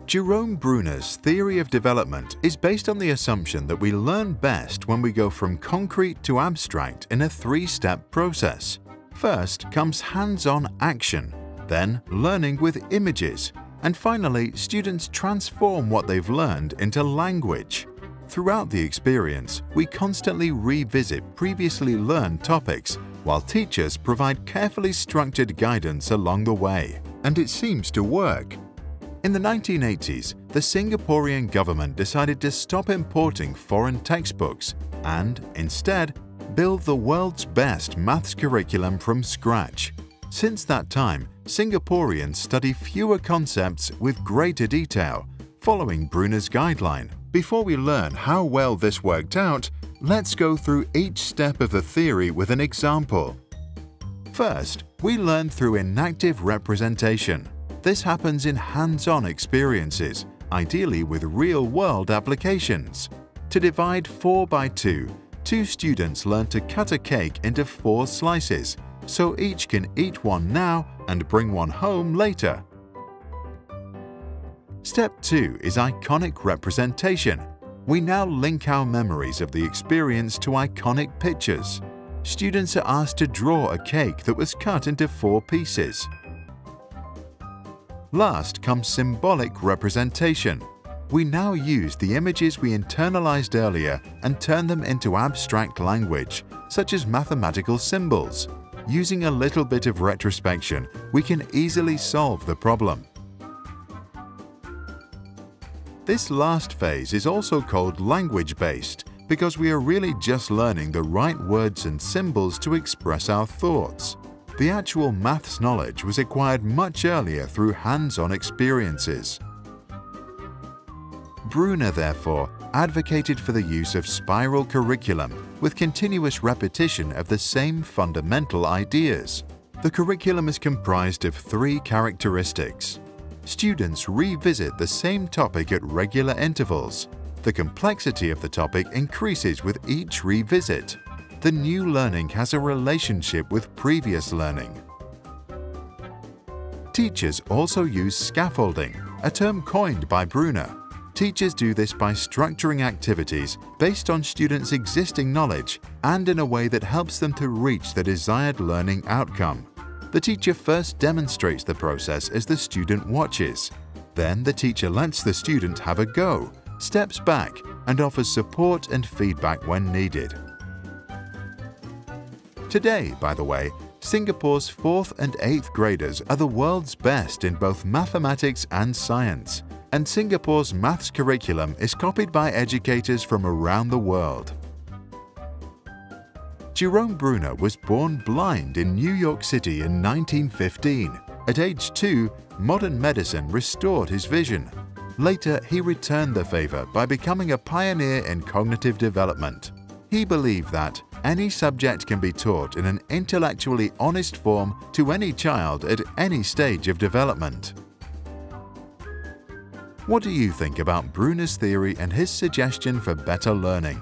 Jerome Bruner's theory of development is based on the assumption that we learn best when we go from concrete to abstract in a three-step process. First comes hands-on action, then learning with images, and finally, students transform what they've learned into language. Throughout the experience, we constantly revisit previously learned topics, while teachers provide carefully structured guidance along the way. And it seems to work. In the 1980s, the Singaporean government decided to stop importing foreign textbooks and, instead, build the world's best maths curriculum from scratch. Since that time, Singaporeans study fewer concepts with greater detail, following Bruner's guideline. Before we learn how well this worked out, let's go through each step of the theory with an example. First, we learn through inactive representation. This happens in hands-on experiences, ideally with real-world applications. To divide 4 by 2, two students learn to cut a cake into 4 slices, so each can eat one now and bring one home later. Step 2 is iconic representation. We now link our memories of the experience to iconic pictures. Students are asked to draw a cake that was cut into 4 pieces. Last comes symbolic representation. We now use the images we internalized earlier and turn them into abstract language, such as mathematical symbols. Using a little bit of retrospection, we can easily solve the problem. This last phase is also called language-based because we are really just learning the right words and symbols to express our thoughts. The actual maths knowledge was acquired much earlier through hands-on experiences. Bruner, therefore, advocated for the use of spiral curriculum with continuous repetition of the same fundamental ideas. The curriculum is comprised of 3 characteristics. Students revisit the same topic at regular intervals. The complexity of the topic increases with each revisit. The new learning has a relationship with previous learning. Teachers also use scaffolding, a term coined by Bruner. Teachers do this by structuring activities based on students' existing knowledge and in a way that helps them to reach the desired learning outcome. The teacher first demonstrates the process as the student watches. Then the teacher lets the student have a go, steps back, and offers support and feedback when needed. Today, by the way, Singapore's 4th and 8th graders are the world's best in both mathematics and science, and Singapore's maths curriculum is copied by educators from around the world. Jerome Bruner was born blind in New York City in 1915. At age 2, modern medicine restored his vision. Later, he returned the favor by becoming a pioneer in cognitive development. He believed that any subject can be taught in an intellectually honest form to any child at any stage of development. What do you think about Bruner's theory and his suggestion for better learning?